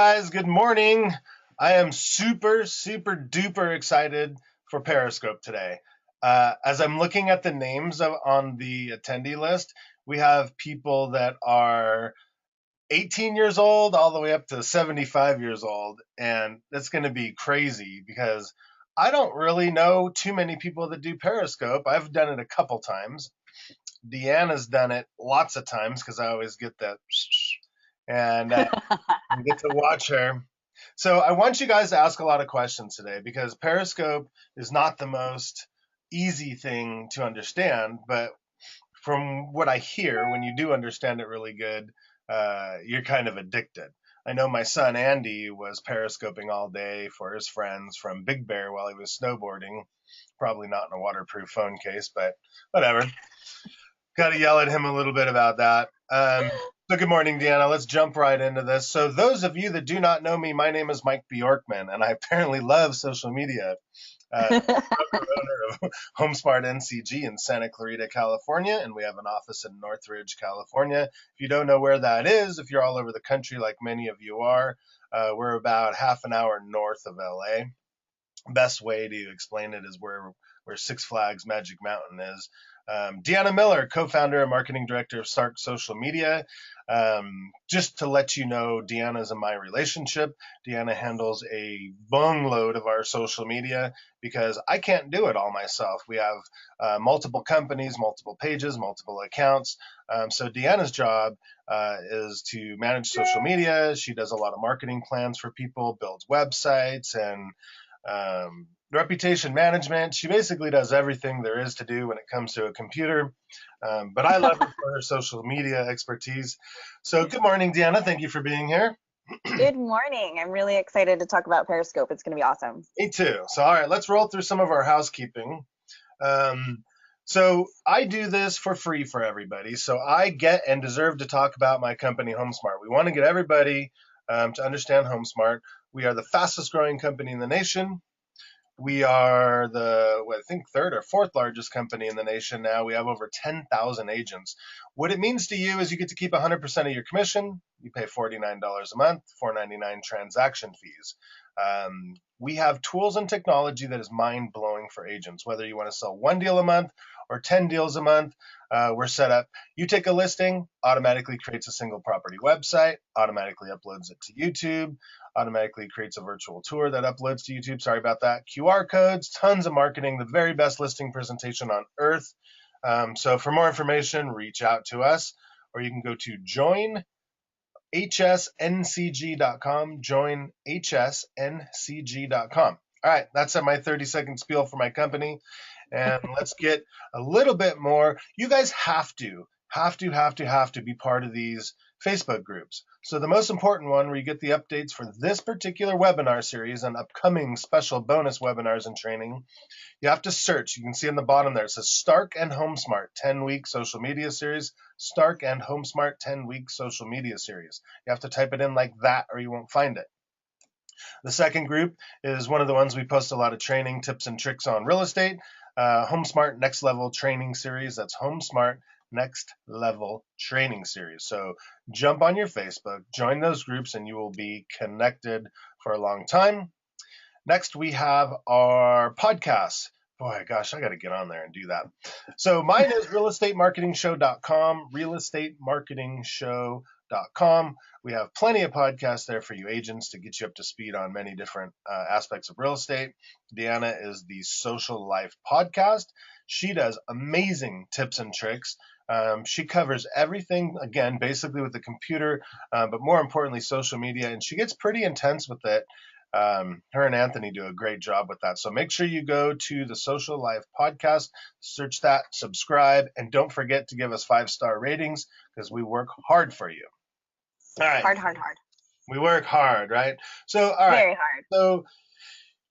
guys, good morning. I am super duper excited for Periscope today. As I'm looking at the names on the attendee list, we have people that are 18 years old all the way up to 75 years old, and that's going to be crazy because I don't really know too many people that do Periscope. I've done it a couple times. Deanna's done it lots of times because I always get that and get to watch her. So I want you guys to ask a lot of questions today because Periscope is not the most easy thing to understand, but from what I hear, when you do understand it really good, you're kind of addicted. I know my son Andy was periscoping all day for his friends from Big Bear while he was snowboarding. Probably not in a waterproof phone case, but whatever. Got to yell at him a little bit about that. So good morning, Deanna. Let's jump right into this. So those of you that do not know me, my name is Mike Bjorkman, and I apparently love social media. Owner of HomeSmart NCG in Santa Clarita, California, and we have an office in Northridge, California. If you don't know where that is, if you're all over the country like many of you are, we're about half an hour north of LA. Best way to explain it is where Six Flags Magic Mountain is. Deanna Miller, co-founder and marketing director of Stark Social Media. Just to let you know, Deanna's in my relationship. Deanna handles a bungload of our social media because I can't do it all myself. We have multiple companies, multiple pages, multiple accounts. So Deanna's job is to manage social media. She does a lot of marketing plans for people, builds websites, and reputation management. She basically does everything there is to do when it comes to a computer. But I love her for her social media expertise. So good morning, Deanna. Thank you for being here. Good morning. I'm really excited to talk about Periscope. It's going to be awesome. Me too. So, all right, let's roll through some of our housekeeping. So I do this for free for everybody. So I get and deserve to talk about my company, HomeSmart. We want to get everybody to understand HomeSmart. We are the fastest growing company in the nation. We are I think, third or fourth largest company in the nation now. We have over 10,000 agents. What it means to you is you get to keep 100% of your commission. You pay $49 a month, $4.99 transaction fees. We have tools and technology that is mind-blowing for agents. Whether you want to sell one deal a month or 10 deals a month, we're set up. You take a listing, automatically creates a single property website, automatically uploads it to YouTube, automatically creates a virtual tour that uploads to YouTube. Sorry about that. QR codes, tons of marketing, the very best listing presentation on earth. So for more information, reach out to us, or you can go to joinhsncg.com, joinhsncg.com. All right, that's my 30-second spiel for my company. And let's get a little bit more. You guys have to be part of these Facebook groups. So the most important one, where you get the updates for this particular webinar series and upcoming special bonus webinars and training, you have to search. You can see on the bottom there, it says Stark and HomeSmart 10-week social media series. Stark and HomeSmart 10-week social media series. You have to type it in like that or you won't find it. The second group is one of the ones we post a lot of training, tips, and tricks on real estate. HomeSmart Next Level Training Series. That's HomeSmart Next Level Training Series. So jump on your Facebook, join those groups, and you will be connected for a long time. Next, we have our podcast. Boy, gosh, I got to get on there and do that. So mine is realestatemarketingshow.com, realestatemarketingshow.com. We have plenty of podcasts there for you agents to get you up to speed on many different aspects of real estate. Deanna is the Social Life Podcast. She does amazing tips and tricks. She covers everything, again, basically with the computer, but more importantly, social media, and she gets pretty intense with it. Her and Anthony do a great job with that. So make sure you go to the Social Life Podcast, search that, subscribe, and don't forget to give us 5-star ratings because we work hard for you. All right. Hard. We work hard, right? So, all right. Very hard. So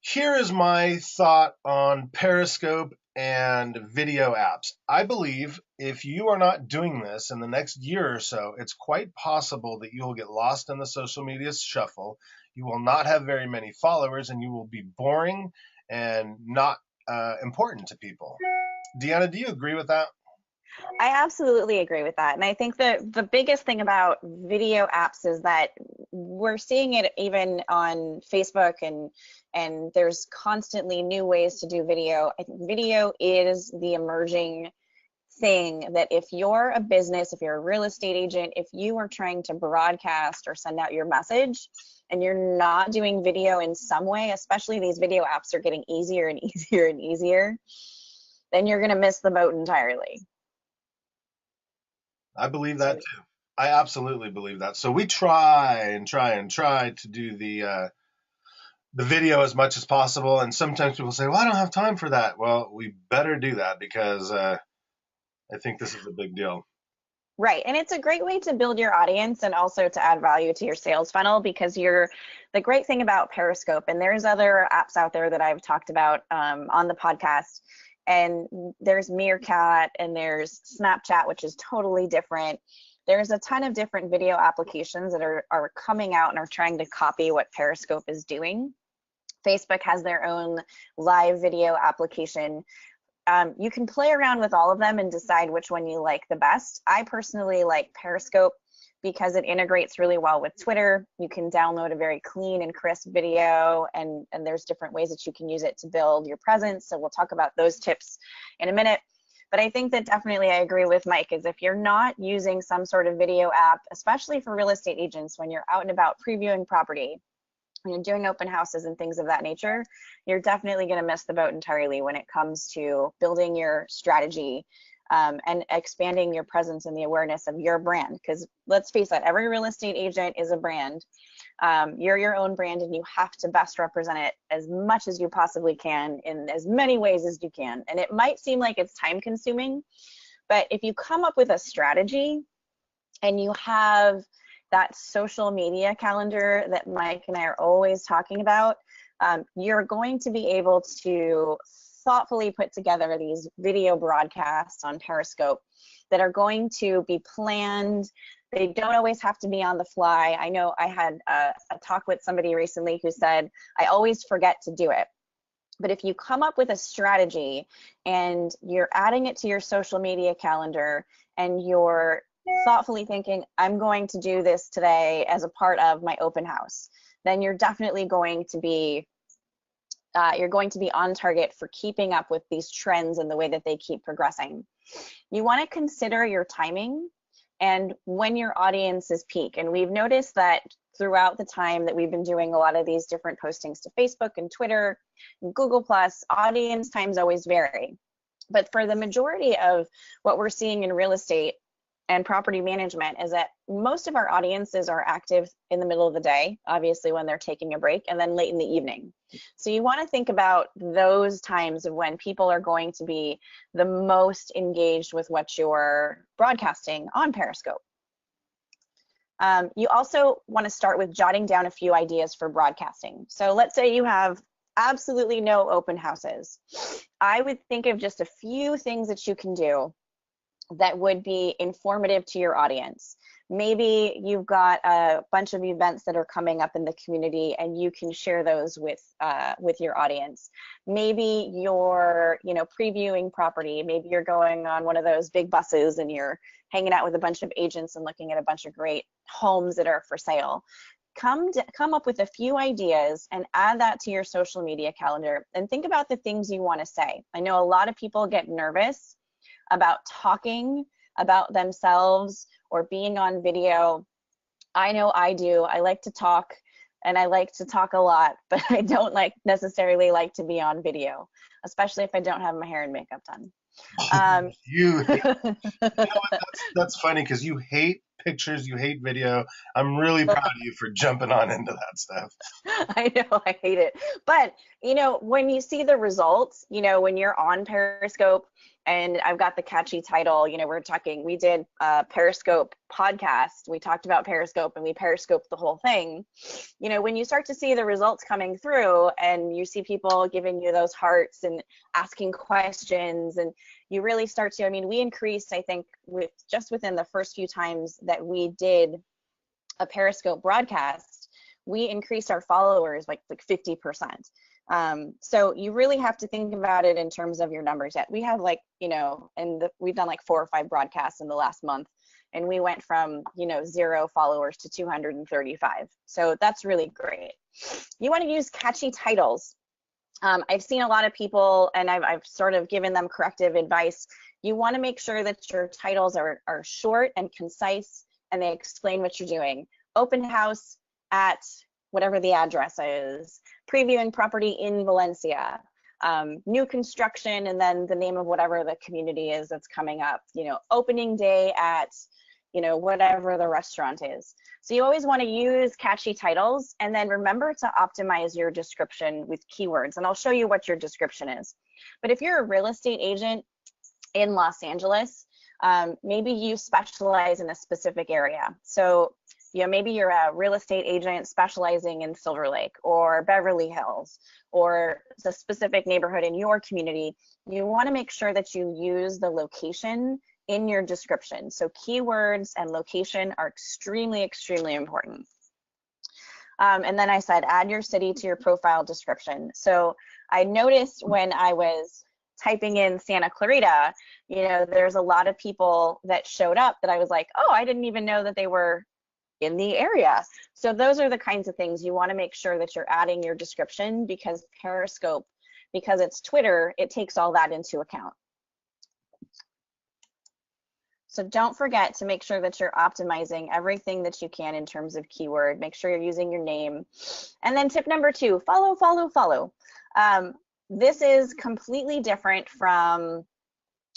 here is my thought on Periscope and video apps. I believe if you are not doing this in the next year or so, it's quite possible that you will get lost in the social media shuffle. You will not have very many followers, and you will be boring and not important to people. Deanna, do you agree with that? I absolutely agree with that. And I think that the biggest thing about video apps is that we're seeing it even on Facebook, and there's constantly new ways to do video. I think video is the emerging thing that if you're a business, if you're a real estate agent, if you are trying to broadcast or send out your message and you're not doing video in some way, especially these video apps are getting easier and easier and easier, then you're going to miss the boat entirely. I believe So that too. I absolutely believe that. So we try to do the video as much as possible. And sometimes people say, "Well, I don't have time for that." Well, we better do that because I think this is a big deal. right. And it's a great way to build your audience and also to add value to your sales funnel because the great thing about Periscope, and there's other apps out there that I've talked about on the podcast, and there's Meerkat and there's Snapchat, which is totally different. There's a ton of different video applications that are coming out and are trying to copy what Periscope is doing. Facebook has their own live video application. You can play around with all of them and decide which one you like the best. I personally like Periscope because it integrates really well with Twitter. You can download a very clean and crisp video, and there's different ways that you can use it to build your presence. So we'll talk about those tips in a minute. But I think that definitely I agree with Mike is if you're not using some sort of video app, especially for real estate agents, when you're out and about previewing property, when you're doing open houses and things of that nature, you're definitely going to miss the boat entirely when it comes to building your strategy and expanding your presence and the awareness of your brand. Because let's face it, every real estate agent is a brand. You're your own brand and you have to best represent it as much as you possibly can in as many ways as you can. And it might seem like it's time consuming, but if you come up with a strategy and you have that social media calendar that Mike and I are always talking about, you're going to be able to thoughtfully put together these video broadcasts on Periscope that are going to be planned. They don't always have to be on the fly. I know I had a talk with somebody recently who said, I always forget to do it. But if you come up with a strategy and you're adding it to your social media calendar and you're thoughtfully thinking, I'm going to do this today as a part of my open house, then you're definitely going to be on target for keeping up with these trends and the way that they keep progressing. You want to consider your timing and when your audience is peak. And we've noticed that throughout the time that we've been doing a lot of these different postings to Facebook and Twitter and Google+, audience times always vary. But for the majority of what we're seeing in real estate and property management is that most of our audiences are active in the middle of the day, obviously when they're taking a break, and then late in the evening. So you want to think about those times of when people are going to be the most engaged with what you're broadcasting on Periscope. You also want to start with jotting down a few ideas for broadcasting. So let's say you have absolutely no open houses. I would think of just a few things that you can do that would be informative to your audience. Maybe you've got a bunch of events that are coming up in the community and you can share those with your audience. Maybe you're previewing property. Maybe you're going on one of those big buses and you're hanging out with a bunch of agents and looking at a bunch of great homes that are for sale. Come up with a few ideas and add that to your social media calendar and think about the things you want to say. I know a lot of people get nervous about talking about themselves or being on video. I know I do. I like to talk and I like to talk a lot, but I don't necessarily like to be on video, especially if I don't have my hair and makeup done. That's funny because you hate pictures, you hate video. I'm really proud of you for jumping on into that stuff. I know, I hate it. But, when you see the results, when you're on Periscope, and I've got the catchy title, we did a Periscope podcast. We talked about Periscope and we Periscoped the whole thing. When you start to see the results coming through and you see people giving you those hearts and asking questions, and you really start to, we increased, I think, within the first few times that we did a Periscope broadcast, we increased our followers like 50%. So you really have to think about it in terms of your numbers. Yet we have like, we've done like 4 or 5 broadcasts in the last month, and we went from, 0 followers to 235. So that's really great. You want to use catchy titles. I've seen a lot of people, and I've sort of given them corrective advice. You want to make sure that your titles are short and concise, and they explain what you're doing. Open house at whatever the address is, previewing property in Valencia, new construction, and then the name of whatever the community is that's coming up, opening day at, whatever the restaurant is. So you always want to use catchy titles, and then remember to optimize your description with keywords. And I'll show you what your description is. But if you're a real estate agent in Los Angeles, maybe you specialize in a specific area. So, maybe you're a real estate agent specializing in Silver Lake or Beverly Hills, or it's a specific neighborhood in your community. You want to make sure that you use the location in your description. So keywords and location are extremely, extremely important. And then I said, add your city to your profile description. So I noticed when I was typing in Santa Clarita, there's a lot of people that showed up that I was like, oh, I didn't even know that they were in the area. So those are the kinds of things you want to make sure that you're adding your description, because Periscope, because it's Twitter, it takes all that into account. So don't forget to make sure that you're optimizing everything that you can in terms of keyword. Make sure you're using your name. And then tip number 2, follow, follow, follow. This is completely different from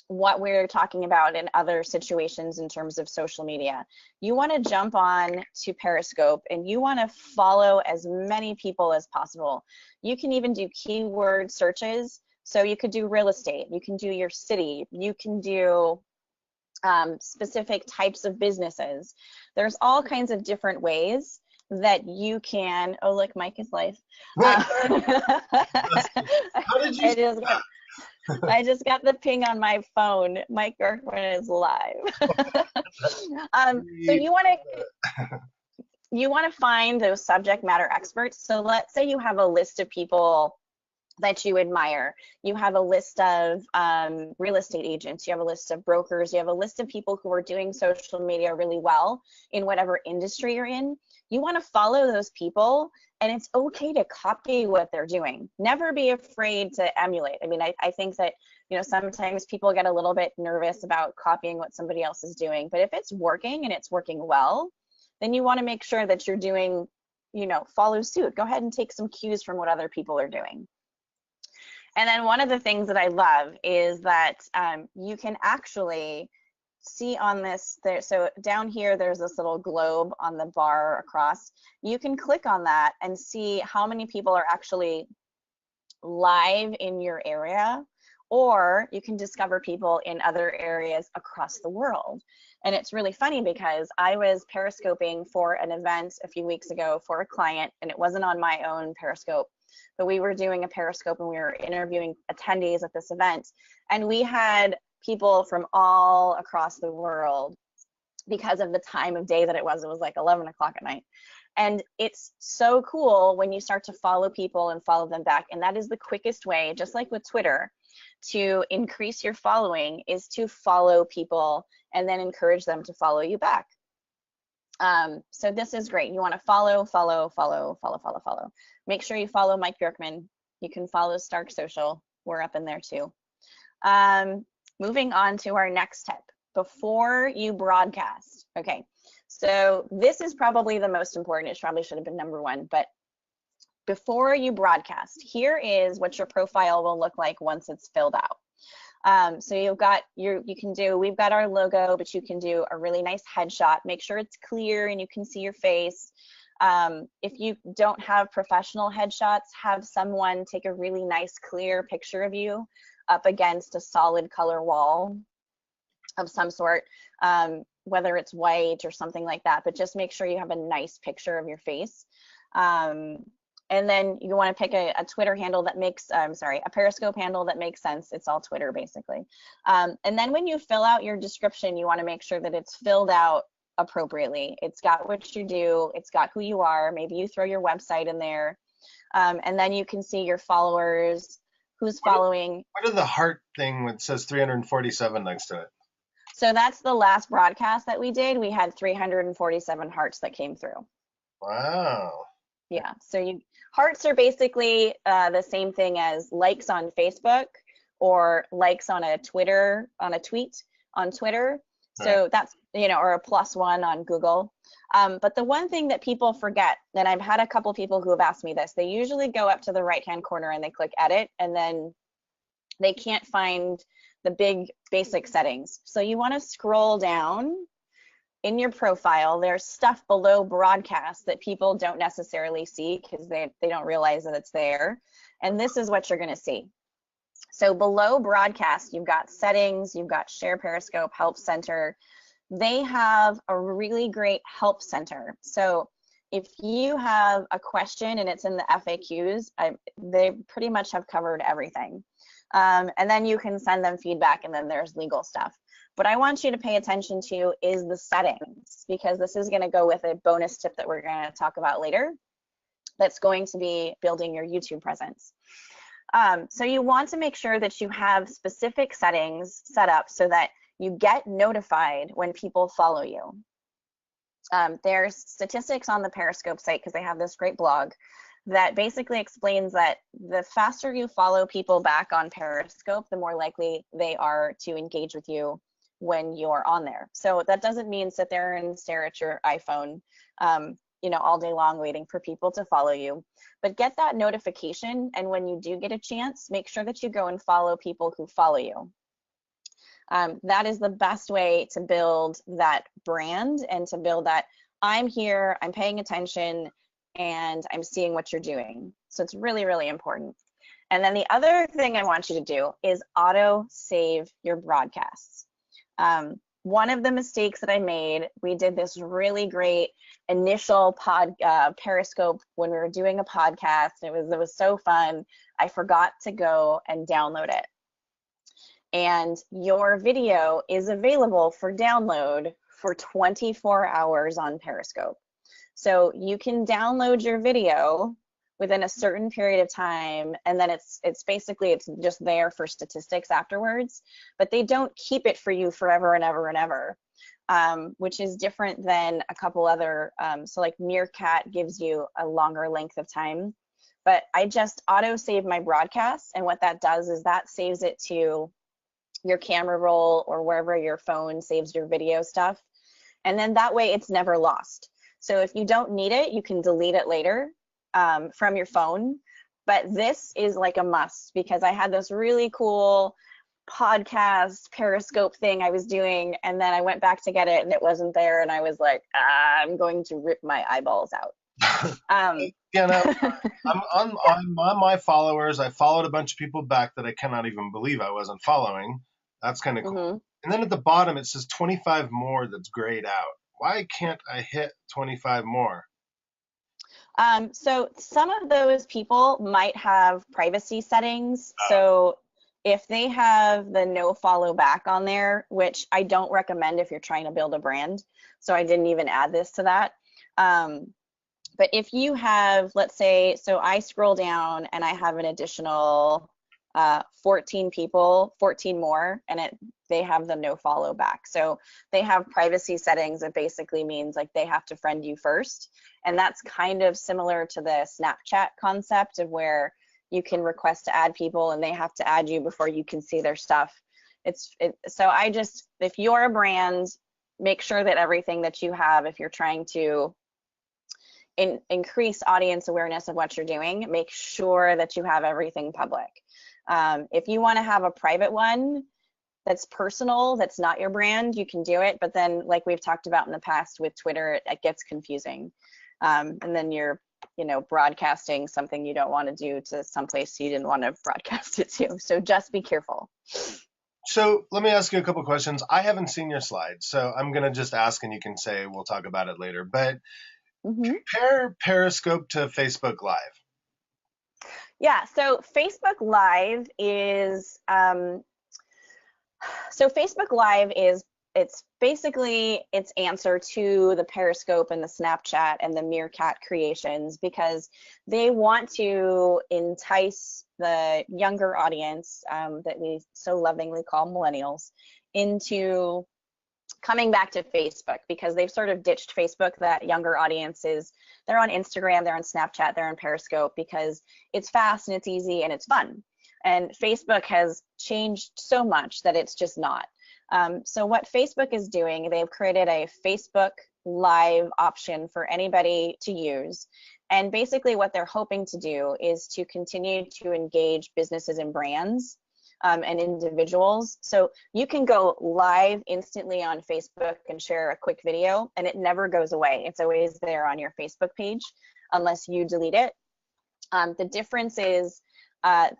what we're talking about in other situations in terms of social media. You want to jump on to Periscope and you want to follow as many people as possible. You can even do keyword searches. So you could do real estate, you can do your city, you can do specific types of businesses. There's all kinds of different ways that you can, oh look, Mike is live. How did you I just got the ping on my phone. Mike Gerkman is live. So you want to find those subject matter experts. So let's say you have a list of people that you admire. You have a list of real estate agents, you have a list of brokers, you have a list of people who are doing social media really well in whatever industry you're in. You want to follow those people, and it's okay to copy what they're doing. Never be afraid to emulate. I mean, I think that, sometimes people get a little bit nervous about copying what somebody else is doing, but if it's working and it's working well, then you want to make sure that you're doing, follow suit. Go ahead and take some cues from what other people are doing. And then one of the things that I love is that you can actually see on this, so down here, there's this little globe on the bar across. You can click on that and see how many people are actually live in your area, or you can discover people in other areas across the world. And it's really funny because I was Periscoping for an event a few weeks ago for a client, and it wasn't on my own Periscope, but we were doing a Periscope and we were interviewing attendees at this event. And we had people from all across the world because of the time of day that it was. It was like 11 o'clock at night. And it's so cool when you start to follow people and follow them back. And that is the quickest way, just like with Twitter, to increase your following is to follow people and then encourage them to follow you back. So this is great. You want to follow. Make sure you follow Mike Bjorkman. You can follow Stark Social. We're up in there too. Moving on to our next tip, before you broadcast. Okay, so this is probably the most important. It probably should have been number 1, but before you broadcast, here is what your profile will look like once it's filled out. So you've got we've got our logo, but you can do a really nice headshot. Make sure it's clear and you can see your face. If you don't have professional headshots, have someone take a really nice clear picture of you up against a solid color wall of some sort, whether it's white or something like that, but just make sure you have a nice picture of your face. And then you want to pick a Twitter handle that makes, a Periscope handle that makes sense. It's all Twitter basically. And then when you fill out your description, you want to make sure that it's filled out appropriately. It's got what you do, it's got who you are, maybe you throw your website in there. And then you can see your followers, who's What, following. what are the heart thing that says 347 next to it? So that's the last broadcast that we did. We had 347 hearts that came through. Wow. Yeah. So hearts are basically the same thing as likes on Facebook or likes on a tweet on Twitter. Right. So that's, or a +1 on Google. But the one thing that people forget, and I've had a couple people who have asked me this, they usually go up to the right-hand corner and they click edit, and then they can't find the big basic settings. So you want to scroll down in your profile. There's stuff below broadcast that people don't necessarily see because they don't realize that it's there. And this is what you're going to see. So below broadcast, you've got settings, you've got share Periscope, help center. They have a really great help center. So if you have a question and it's in the FAQs, they pretty much have covered everything. And then you can send them feedback, and then there's legal stuff. What I want you to pay attention to is the settings, because this is going to go with a bonus tip that we're going to talk about later that's going to be building your YouTube presence. So you want to make sure that you have specific settings set up so that you get notified when people follow you. There's statistics on the Periscope site, because they have this great blog that basically explains that the faster you follow people back on Periscope, the more likely they are to engage with you when you're on there. So that doesn't mean sit there and stare at your iPhone, all day long waiting for people to follow you, but get that notification. And when you do get a chance, make sure that you go and follow people who follow you. That is the best way to build that brand and to build that I'm here, I'm paying attention, and I'm seeing what you're doing. So it's really, really important. And then the other thing I want you to do is auto save your broadcasts. One of the mistakes that I made, we did this really great initial Periscope when we were doing a podcast. It was so fun. I forgot to go and download it. And your video is available for download for 24 hours on Periscope. So you can download your video within a certain period of time, and then it's just there for statistics afterwards, but they don't keep it for you forever and ever and ever, which is different than a couple other, so like Meerkat gives you a longer length of time, but I just auto save my broadcasts, and what that does is that saves it to your camera roll or wherever your phone saves your video stuff, and then that way it's never lost. So if you don't need it, you can delete it later from your phone. But this is like a must, because I had this really cool podcast Periscope thing I was doing, and then I went back to get it and it wasn't there, and I was like, I'm going to rip my eyeballs out. I'm on my followers. I followed a bunch of people back that I cannot even believe I wasn't following. That's kind of cool. Mm-hmm. And then at the bottom it says 25 more that's grayed out. Why can't I hit 25 more? So some of those people might have privacy settings. So if they have the no follow back on there, which I don't recommend if you're trying to build a brand, so I didn't even add this to that. But if you have, let's say, so I scroll down and I have an additional 14 people, 14 more, and they have the no follow back. So they have privacy settings that basically means like they have to friend you first. And that's kind of similar to the Snapchat concept of where you can request to add people and they have to add you before you can see their stuff. So if you're a brand, make sure that everything that you have, if you're trying to increase audience awareness of what you're doing, make sure that you have everything public. If you want to have a private one that's personal, that's not your brand, you can do it. But then, like we've talked about in the past with Twitter, it gets confusing. And then you're, broadcasting something you don't want to do to someplace you didn't want to broadcast it to. So just be careful. So let me ask you a couple questions. I haven't seen your slides, so I'm going to just ask and you can say we'll talk about it later. But compare Periscope to Facebook Live. Yeah, so Facebook Live is it's basically its answer to the Periscope and the Snapchat and the Meerkat creations, because they want to entice the younger audience that we so lovingly call millennials into coming back to Facebook, because they've sort of ditched Facebook. That younger audience is, they're on Instagram, they're on Snapchat, they're on Periscope, because it's fast and it's easy and it's fun. And Facebook has changed so much that it's just not. So what Facebook is doing, they've created a Facebook Live option for anybody to use. And basically what they're hoping to do is to continue to engage businesses and brands and individuals. So you can go live instantly on Facebook and share a quick video, and it never goes away. It's always there on your Facebook page unless you delete it. The difference is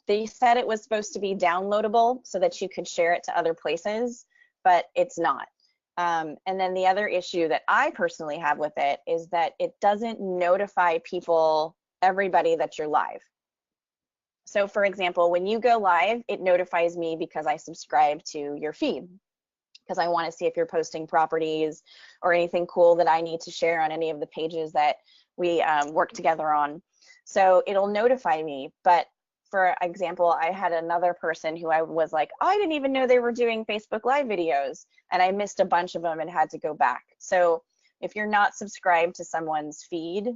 they said it was supposed to be downloadable so that you could share it to other places, but it's not. And then the other issue that I personally have with it is that it doesn't notify people, everybody, that you're live. So for example, when you go live, it notifies me because I subscribe to your feed, because I want to see if you're posting properties or anything cool that I need to share on any of the pages that we work together on. So it'll notify me. But for example, I had another person who I was like, oh, I didn't even know they were doing Facebook Live videos, and I missed a bunch of them and had to go back. So if you're not subscribed to someone's feed,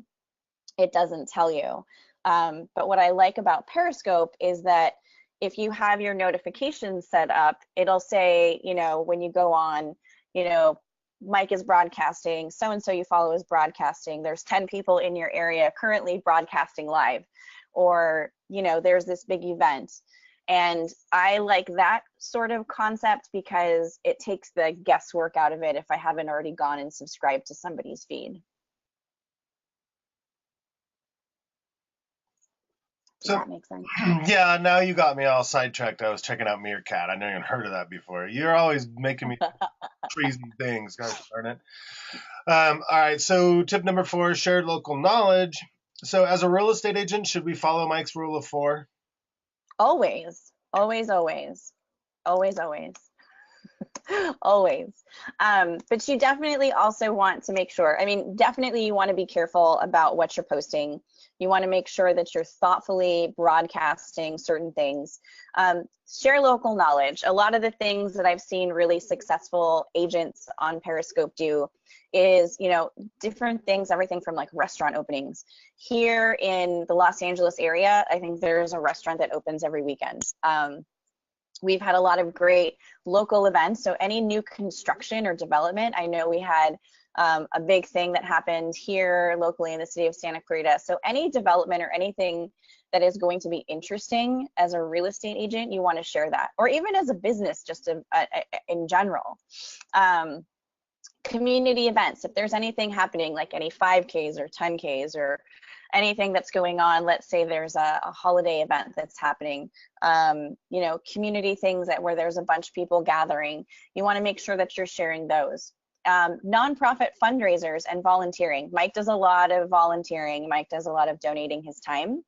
it doesn't tell you. But what I like about Periscope is that if you have your notifications set up, it'll say, you know, when you go on, you know, Mike is broadcasting, so-and-so you follow is broadcasting, there's 10 people in your area currently broadcasting live, or, you know, there's this big event. And I like that sort of concept because it takes the guesswork out of it if I haven't already gone and subscribed to somebody's feed. Does that make sense? Yeah, now you got me all sidetracked. I was checking out Meerkat. I never even heard of that before. You're always making me crazy things. Gosh darn it. All right, so tip number 4, shared local knowledge. So as a real estate agent, should we follow Mike's rule of 4? Always, always, always, always, always. Always. But you definitely also want to make sure, I mean, definitely you want to be careful about what you're posting. You want to make sure that you're thoughtfully broadcasting certain things. Share local knowledge. A lot of the things that I've seen really successful agents on Periscope do is, you know, different things, everything from like restaurant openings. Here in the Los Angeles area, I think there's a restaurant that opens every weekend. We've had a lot of great local events. So any new construction or development, I know we had a big thing that happened here locally in the city of Santa Clarita. So any development or anything that is going to be interesting as a real estate agent, you want to share that, or even as a business, just in general. Community events, if there's anything happening, like any 5Ks or 10Ks or anything that's going on, let's say there's a holiday event that's happening, you know, community things where there's a bunch of people gathering, you want to make sure that you're sharing those. Nonprofit fundraisers and volunteering. Mike does a lot of volunteering. Mike does a lot of donating his time.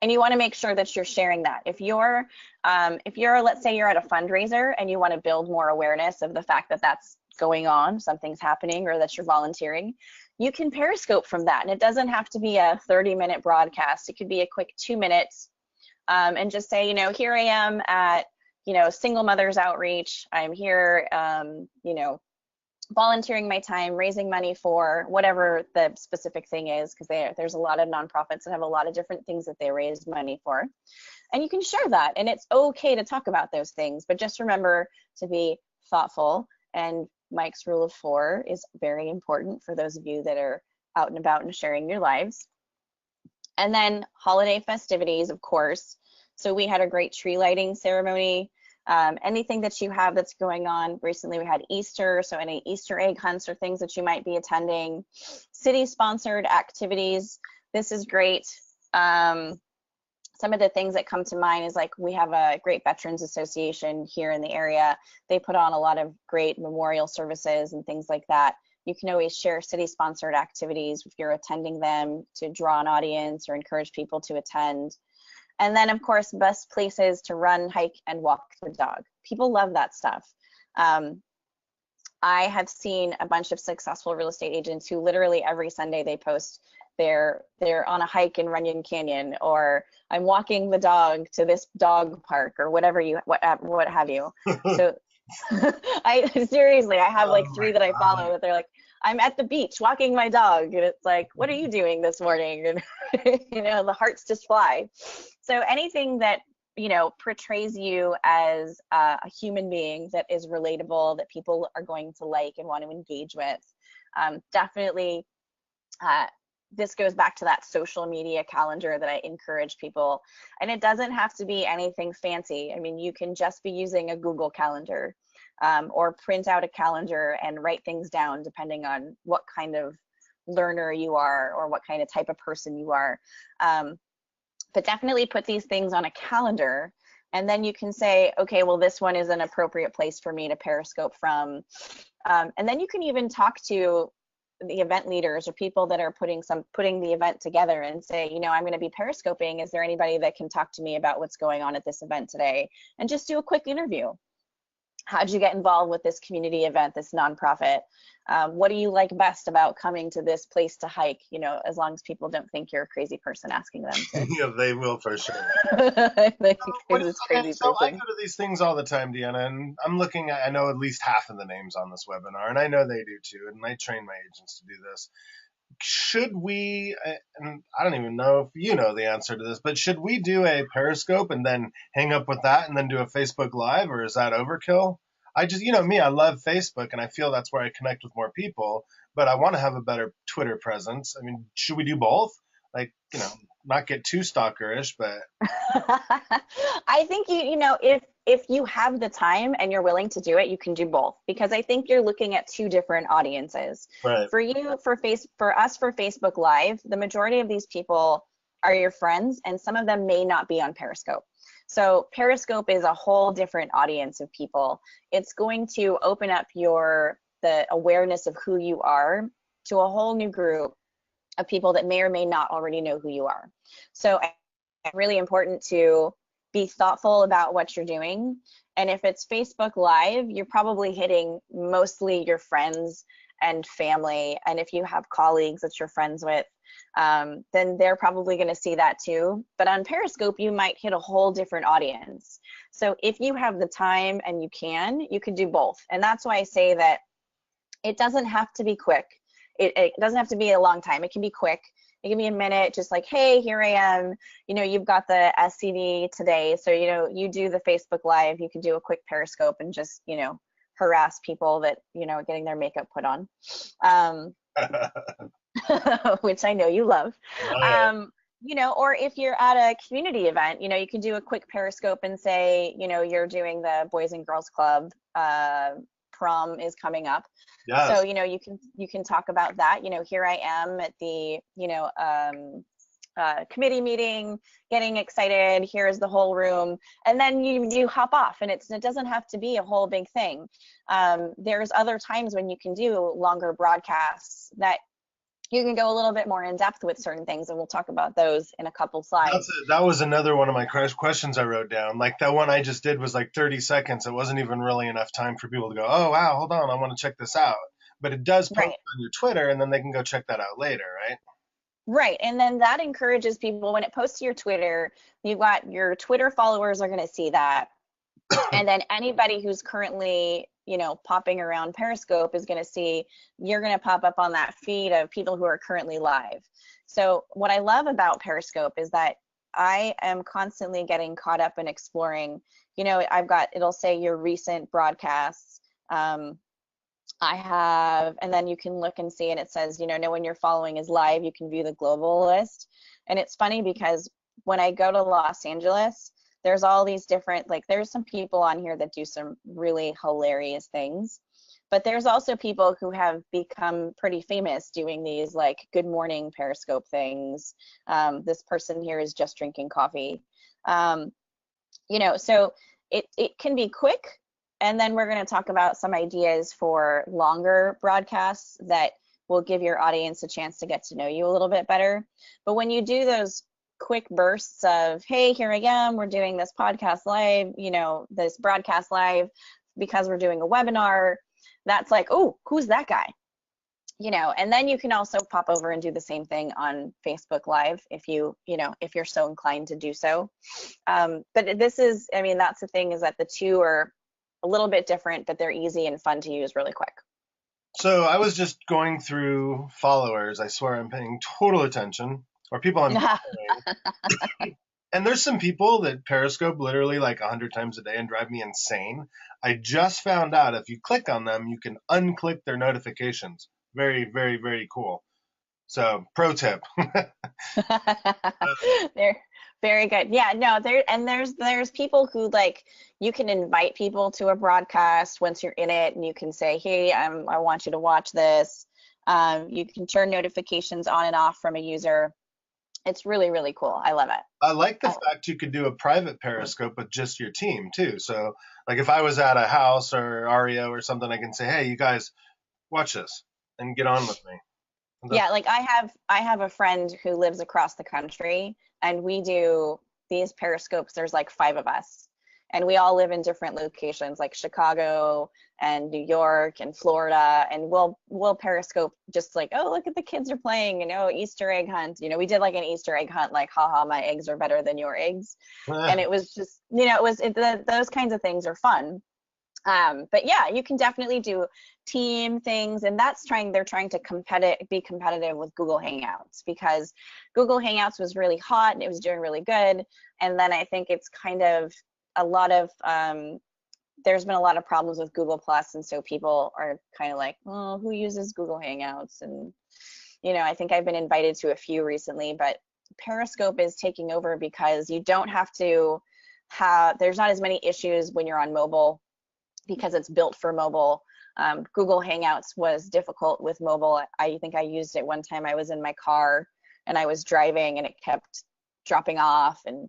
And you want to make sure that you're sharing that. If you're, let's say you're at a fundraiser and you want to build more awareness of the fact that that's going on, something's happening, or that you're volunteering, you can Periscope from that. And it doesn't have to be a 30-minute broadcast. It could be a quick 2 minutes, and just say, you know, here I am at, you know, Single Mothers Outreach. I'm here, you know, volunteering my time, raising money for whatever the specific thing is, because there's a lot of nonprofits that have a lot of different things that they raise money for. And you can share that, and it's okay to talk about those things, but just remember to be thoughtful. And Mike's rule of 4 is very important for those of you that are out and about and sharing your lives. And then holiday festivities, of course. So we had a great tree lighting ceremony. Anything that you have that's going on. Recently we had Easter, so any Easter egg hunts or things that you might be attending. City sponsored activities. This is great. Some of the things that come to mind is, like, we have a great Veterans Association here in the area. They put on a lot of great memorial services and things like that. You can always share city sponsored activities if you're attending them to draw an audience or encourage people to attend. And then, of course, best places to run, hike, and walk the dog. People love that stuff. I have seen a bunch of successful real estate agents who literally every Sunday they post they're on a hike in Runyon Canyon, or I'm walking the dog to this dog park, or whatever what have you. So I seriously, I have Oh like my three that I God. follow that they're like, I'm at the beach walking my dog, and it's like, what are you doing this morning? And the hearts just fly. So anything that portrays you as a human being that is relatable, that people are going to like and want to engage with, definitely. Uh, this goes back to that social media calendar that I encourage people. And it doesn't have to be anything fancy. I mean, you can just be using a Google Calendar, or print out a calendar and write things down depending on what kind of learner you are or what kind of type of person you are. But definitely put these things on a calendar, and then you can say, okay, well, this one is an appropriate place for me to Periscope from. And then you can even talk to the event leaders or people that are putting the event together and say, I'm going to be Periscoping. Is there anybody that can talk to me about what's going on at this event today? And just do a quick interview. How'd you get involved with this community event, this nonprofit? What do you like best about coming to this place to hike? As long as people don't think you're a crazy person asking them to. Yeah, they will for sure. Like, What do this you, okay, crazy so I person. go to these things all the time, Deanna, and I'm looking at, I know at least half of the names on this webinar, and I know they do too, and I train my agents to do this. Should we, and I don't even know if you know the answer to this, but should we do a Periscope and then hang up with that and then do a Facebook Live, or is that overkill? I just, me, I love Facebook and I feel that's where I connect with more people, but I want to have a better Twitter presence. I mean, should we do both? Like, not get too stalkerish, but I think if you have the time and you're willing to do it, you can do both, because I think you're looking at two different audiences. right. For us for Facebook Live, the majority of these people are your friends, and some of them may not be on Periscope. So Periscope is a whole different audience of people. It's going to open up the awareness of who you are to a whole new group of people that may or may not already know who you are. So it's really important to be thoughtful about what you're doing. And if it's Facebook Live, you're probably hitting mostly your friends and family. And if you have colleagues that you're friends with, then they're probably going to see that too. But on Periscope, you might hit a whole different audience. So if you have the time and you can do both. And that's why I say that it doesn't have to be quick. It doesn't have to be a long time. It can be quick. It can be a minute, just like, hey, here I am. You've got the SCD today. So, you do the Facebook Live. You can do a quick Periscope and just, harass people that, are getting their makeup put on, which I know you love. Right. Or if you're at a community event, you can do a quick Periscope and say, you're doing the Boys and Girls Club, prom is coming up. Yes. So, you can talk about that. Here I am at the, committee meeting, getting excited. Here's the whole room. And then you hop off, and it doesn't have to be a whole big thing. There's other times when you can do longer broadcasts that you can go a little bit more in depth with certain things, and we'll talk about those in a couple slides. That was another one of my questions I wrote down. Like that one I just did was like 30 seconds. It wasn't even really enough time for people to go, oh, wow, hold on, I want to check this out. But it does post Right. on your Twitter, and then they can go check that out later, right? Right. And then that encourages people, when it posts to your Twitter, you've got your Twitter followers are going to see that. And then anybody who's currently, popping around Periscope is going to see, you're going to pop up on that feed of people who are currently live. So what I love about Periscope is that I am constantly getting caught up in exploring, it'll say your recent broadcasts. And then you can look and see, and it says, know when you're following is live, you can view the global list. And it's funny because when I go to Los Angeles, there's all these different, like, there's some people on here that do some really hilarious things, but there's also people who have become pretty famous doing these, like, good morning Periscope things. This person here is just drinking coffee. So it can be quick. And then we're going to talk about some ideas for longer broadcasts that will give your audience a chance to get to know you a little bit better. But when you do those quick bursts of, hey, here I am, we're doing this podcast live, this broadcast live because we're doing a webinar, that's like, oh, who's that guy? And then you can also pop over and do the same thing on Facebook Live if if you're so inclined to do so. But this is, I mean, that's the thing, is that the two are a little bit different, but they're easy and fun to use really quick. So I was just going through followers. I swear I'm paying total attention, or people I'm following. And there's some people that Periscope literally like 100 times a day and drive me insane. I just found out if you click on them, you can unclick their notifications. Very, very, very cool. So, pro tip. They're very good. Yeah, no, there's people who, like, you can invite people to a broadcast once you're in it, and you can say, hey, I want you to watch this. You can turn notifications on and off from a user. It's really, really cool. I love it. I like the fact you could do a private Periscope with just your team too. So, like if I was at a house or Ario or something, I can say, hey, you guys watch this and get on with me. Yeah, like I have a friend who lives across the country, and we do these Periscopes. There's like 5 of us, and we all live in different locations, like Chicago and New York and Florida, and we'll Periscope, just like, oh, look at the kids are playing, Easter egg hunt. We did like an Easter egg hunt, like, haha, my eggs are better than your eggs. And it was just, those kinds of things are fun. But yeah, you can definitely do team things, and they're trying to be competitive with Google Hangouts, because Google Hangouts was really hot and it was doing really good. And then I think it's kind of a lot of, there's been a lot of problems with Google Plus, and so people are kind of like, oh, who uses Google Hangouts? And I think I've been invited to a few recently, but Periscope is taking over because you don't have to there's not as many issues when you're on mobile, because it's built for mobile. Google Hangouts was difficult with mobile. I think I used it one time. I was in my car and I was driving and it kept dropping off, and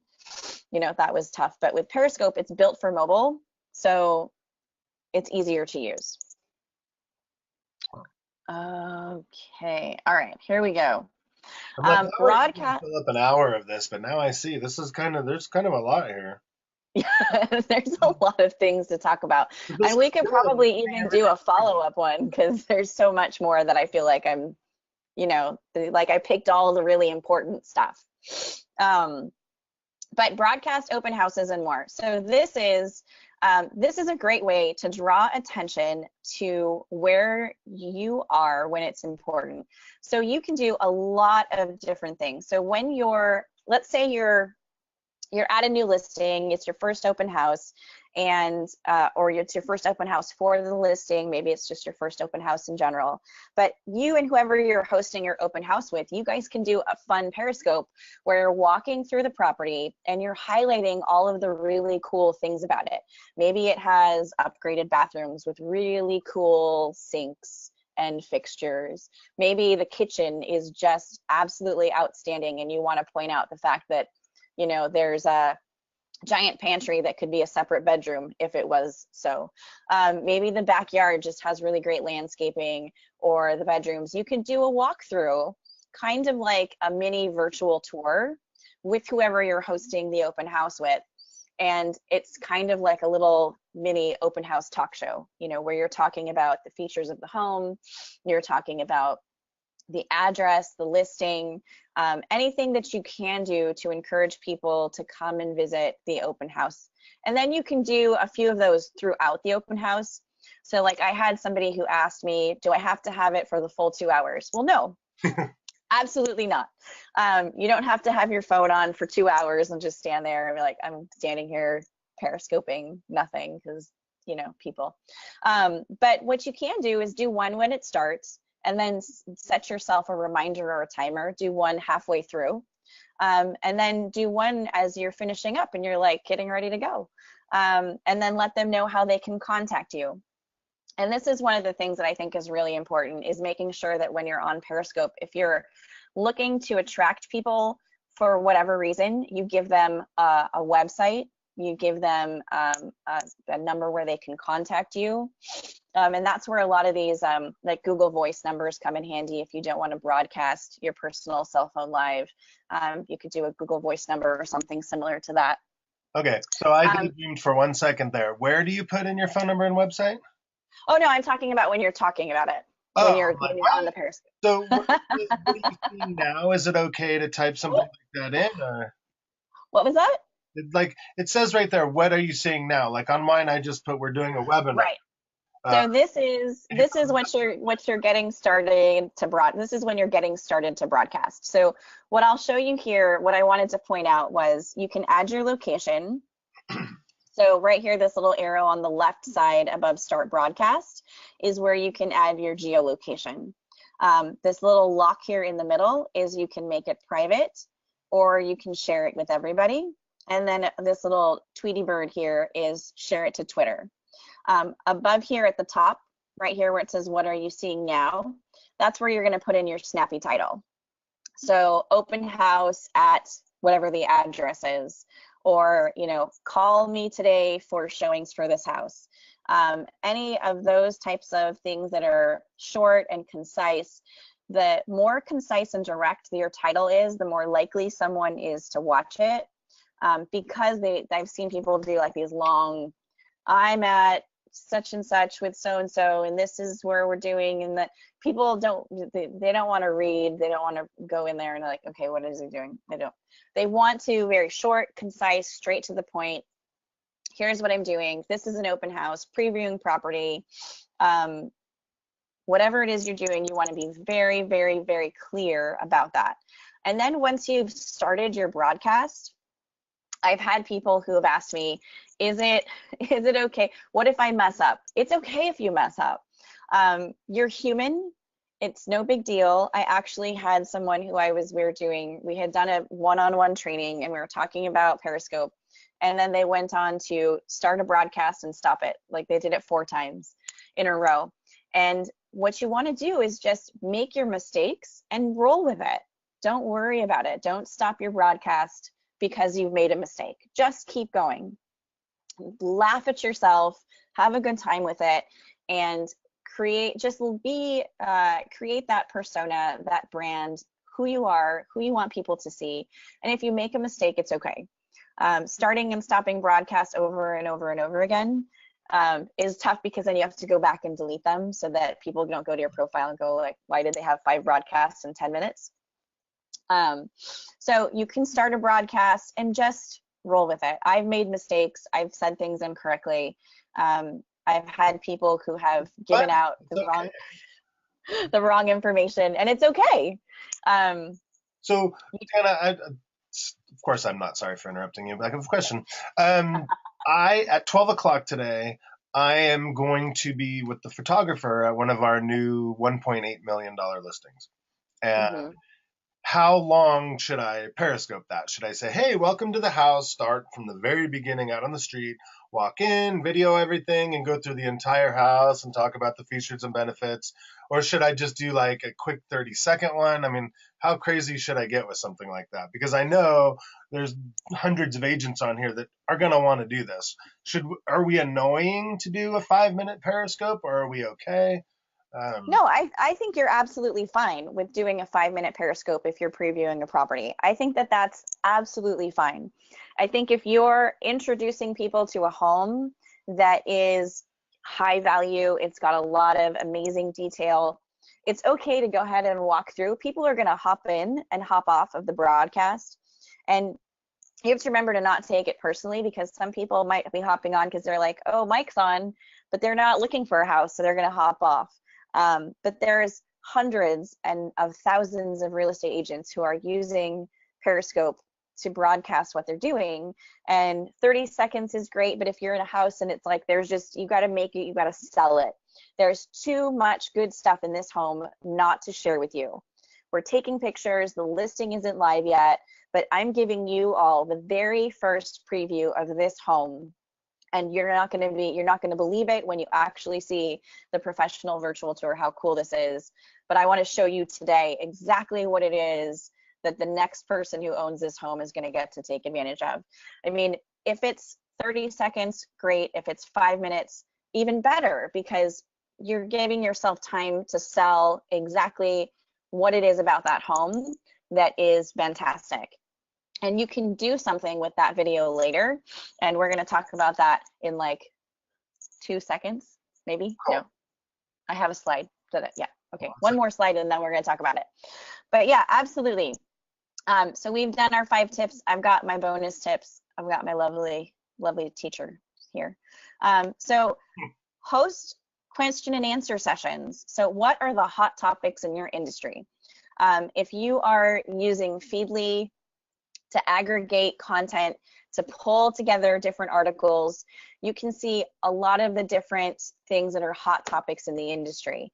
that was tough. But with Periscope, it's built for mobile, so it's easier to use. Okay, all right, here we go. I'm like, Broadcast. fill up an hour of this, but now I see there's kind of a lot here. There's a lot of things to talk about, and we could probably even do a follow-up one, because there's so much more that I feel like I'm, like I picked all the really important stuff. But broadcast open houses and more. So this is a great way to draw attention to where you are when it's important. So you can do a lot of different things. So when let's say you're at a new listing, it's your first open house, and or it's your first open house for the listing, maybe it's just your first open house in general, but you and whoever you're hosting your open house with, you guys can do a fun Periscope where you're walking through the property and you're highlighting all of the really cool things about it. Maybe it has upgraded bathrooms with really cool sinks and fixtures. Maybe the kitchen is just absolutely outstanding, and you want to point out the fact that there's a giant pantry that could be a separate bedroom if it was so. Maybe the backyard just has really great landscaping, or the bedrooms. You can do a walkthrough, kind of like a mini virtual tour with whoever you're hosting the open house with. And it's kind of like a little mini open house talk show, where you're talking about the features of the home, you're talking about the address, the listing, anything that you can do to encourage people to come and visit the open house. And then you can do a few of those throughout the open house. So like I had somebody who asked me, do I have to have it for the full 2 hours? Well, no, absolutely not. You don't have to have your phone on for 2 hours and just stand there and be like, I'm standing here periscoping nothing, because people. But what you can do is do one when it starts, and then set yourself a reminder or a timer. Do one halfway through, and then do one as you're finishing up and you're like getting ready to go, and then let them know how they can contact you. And this is one of the things that I think is really important, is making sure that when you're on Periscope, if you're looking to attract people for whatever reason, you give them a website, you give them a number where they can contact you. And that's where a lot of these like Google Voice numbers come in handy. If you don't want to broadcast your personal cell phone live, you could do a Google Voice number or something similar to that. Okay, so I daydreamed for 1 second there. Where do you put in your phone number and website? Oh no, I'm talking about when you're talking about it. Oh, When like you're on what? the Periscope. So what are you seeing now? Is it okay to type something like that in, or What was that? like it says right there? What are you seeing now? Like on mine, I just put we're doing a webinar. Right. Uh, So this is what you're getting started to broad. This is when you're getting started to broadcast. So what I'll show you here, what I wanted to point out was you can add your location. So right here, this little arrow on the left side above start broadcast is where you can add your geolocation. This little lock here in the middle is you can make it private or you can share it with everybody. And then this little Tweety bird here is share it to Twitter. Above here at the top, right here where it says, what are you seeing now? That's where you're gonna put in your snappy title. So open house at whatever the address is, or, you know, call me today for showings for this house. Any of those types of things that are short and concise, the more concise and direct your title is, the more likely someone is to watch it. Because I've seen people do like these long, I'm at such and such with so and so, and this is where we're doing, and that people don't, they don't want to read, they don't want to go in there and like, okay, what is he doing? They want to very short, concise, straight to the point. Here's what I'm doing. This is an open house, previewing property. Whatever it is you're doing, you want to be very, very, very clear about that. And then once you've started your broadcast, I've had people who have asked me, is it okay? What if I mess up? It's okay if you mess up. You're human. It's no big deal. I actually had someone who we had done a one-on-one training and we were talking about Periscope. And then they went on to start a broadcast and stop it. Like they did it 4 times in a row. And what you want to do is just make your mistakes and roll with it. Don't worry about it. Don't stop your broadcast because you've made a mistake. Just keep going. Laugh at yourself, have a good time with it, and create that persona, that brand, who you are, who you want people to see. And if you make a mistake, it's okay. Starting and stopping broadcasts over and over and over again is tough because then you have to go back and delete them so that people don't go to your profile and go like, why did they have 5 broadcasts in 10 minutes? So you can start a broadcast and just roll with it. I've made mistakes. I've said things incorrectly. I've had people who have given out the wrong information, and it's okay. So, Tana, of course, I'm not sorry for interrupting you, but I have a question. At 12 o'clock today, I am going to be with the photographer at one of our new $1.8 million listings. And how long should I Periscope that? Should I say, hey, welcome to the house, start from the very beginning out on the street, walk in, video everything, and go through the entire house and talk about the features and benefits? Or should I just do like a quick 30-second one? I mean, how crazy should I get with something like that? Because I know there's hundreds of agents on here that are going to want to do this. Are we annoying to do a 5-minute Periscope, or are we okay? No, I think you're absolutely fine with doing a 5-minute Periscope if you're previewing a property. I think that that's absolutely fine. I think if you're introducing people to a home that is high value, it's got a lot of amazing detail, it's okay to go ahead and walk through. People are going to hop in and hop off of the broadcast. And you have to remember to not take it personally, because some people might be hopping on because they're like, oh, Mike's on, but they're not looking for a house, so they're going to hop off. But there's hundreds and of thousands of real estate agents who are using Periscope to broadcast what they're doing. And 30 seconds is great, but if you're in a house and it's like there's just, you got to make it, you got to sell it. There's too much good stuff in this home not to share with you. We're taking pictures, the listing isn't live yet, but I'm giving you all the very first preview of this home. And you're not going to believe it when you actually see the professional virtual tour, how cool this is. But I want to show you today exactly what it is that the next person who owns this home is going to get to take advantage of. I mean, if it's 30 seconds, great. If it's 5 minutes, even better, because you're giving yourself time to sell exactly what it is about that home that is fantastic. And you can do something with that video later, and we're going to talk about that in like 2 seconds. maybe? Cool. No, I have a slide. Yeah, okay, One one second. more slide and then we're gonna talk about it. But yeah, absolutely. So we've done our 5 tips. I've got my bonus tips. I've got my lovely, lovely teacher here. So host question and answer sessions. So what are the hot topics in your industry? If you are using Feedly to aggregate content, to pull together different articles, you can see a lot of the different things that are hot topics in the industry.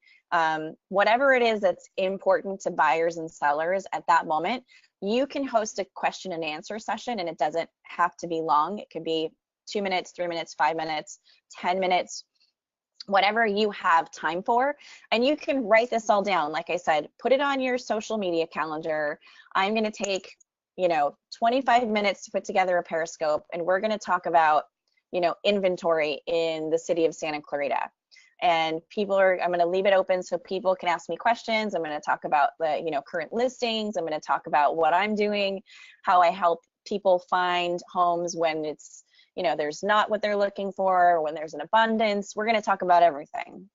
Whatever it is that's important to buyers and sellers at that moment, you can host a question and answer session, and it doesn't have to be long. It could be 2 minutes, 3 minutes, 5 minutes, 10 minutes, whatever you have time for. And you can write this all down. Like I said, put it on your social media calendar. I'm going to take, 25 minutes to put together a Periscope, and we're going to talk about, inventory in the city of Santa Clarita. And I'm going to leave it open so people can ask me questions. I'm going to talk about the, current listings. I'm going to talk about what I'm doing, how I help people find homes when it's, there's not what they're looking for, when there's an abundance. We're going to talk about everything.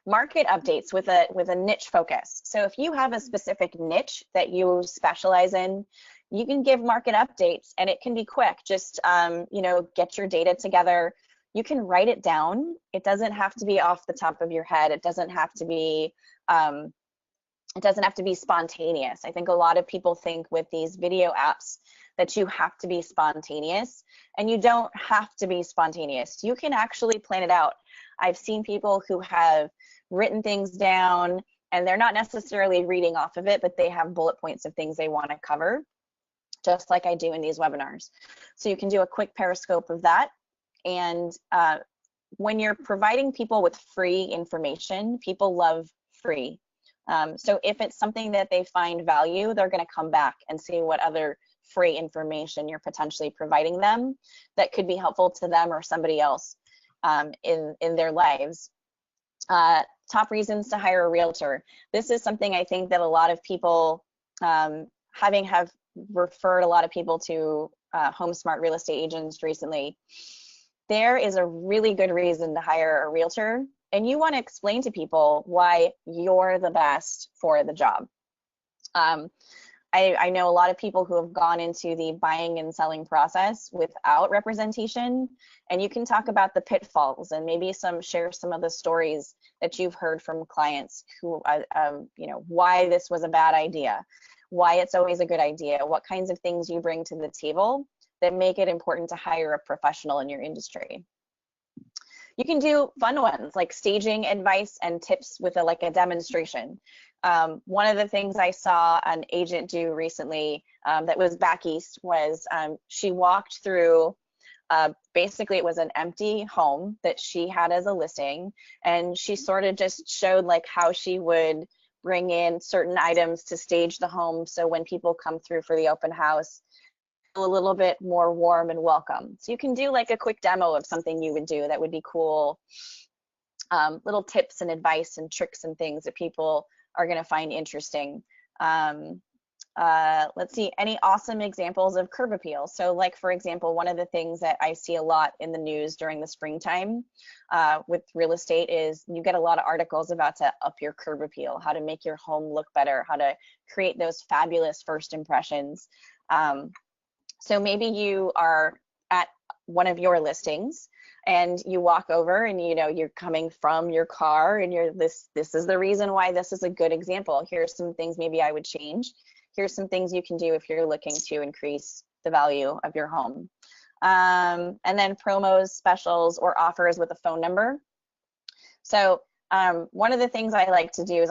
Market updates with a niche focus. So if you have a specific niche that you specialize in, you can give market updates, and it can be quick. Just get your data together. You can write it down. It doesn't have to be off the top of your head. It doesn't have to be spontaneous. I think a lot of people think with these video apps that you have to be spontaneous, and you don't have to be spontaneous. You can actually plan it out. I've seen people who have written things down, and they're not necessarily reading off of it, but they have bullet points of things they want to cover, just like I do in these webinars. So you can do a quick Periscope of that. And when you're providing people with free information, people love free. So if it's something that they find value, they're going to come back and see what other free information you're potentially providing them that could be helpful to them or somebody else in their lives. Top reasons to hire a realtor. This is something I think that a lot of people, have referred a lot of people to HomeSmart real estate agents recently. There is a really good reason to hire a realtor, and you want to explain to people why you're the best for the job. I know a lot of people who have gone into the buying and selling process without representation, and you can talk about the pitfalls and maybe share some of the stories that you've heard from clients who, why this was a bad idea, why it's always a good idea, what kinds of things you bring to the table that make it important to hire a professional in your industry. You can do fun ones like staging advice and tips with a demonstration. One of the things I saw an agent do recently that was back east was she walked through, basically it was an empty home that she had as a listing, and she sort of just showed how she would bring in certain items to stage the home so when people come through for the open house, a little bit more warm and welcome. So you can do a quick demo of something you would do that would be cool. Little tips and advice and tricks and things that people are going to find interesting. Let's see, any awesome examples of curb appeal. So for example, one of the things that I see a lot in the news during the springtime with real estate is you get a lot of articles about to up your curb appeal, how to make your home look better, how to create those fabulous first impressions. So maybe you are at one of your listings and you walk over and you're coming from your car and this is the reason why this is a good example. Here's some things maybe I would change. Here's some things you can do if you're looking to increase the value of your home. And then promos, specials, or offers with a phone number. So one of the things I like to do is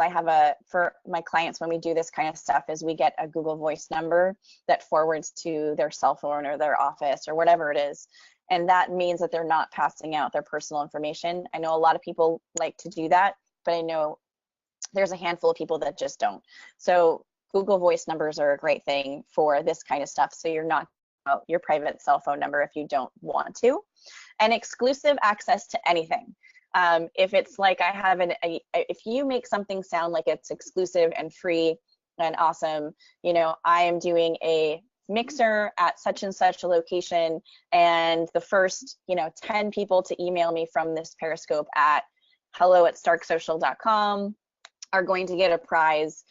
for my clients when we do this kind of stuff is we get a Google Voice number that forwards to their cell phone or their office or whatever it is. And that means that they're not passing out their personal information. I know a lot of people like to do that, but I know there's a handful of people that just don't. So Google Voice numbers are a great thing for this kind of stuff. So you're not out your private cell phone number if you don't want to. And exclusive access to anything. If it's if you make something sound like it's exclusive and free and awesome, I am doing a mixer at such and such a location, and the first 10 people to email me from this Periscope at hello@starksocial.com are going to get a prize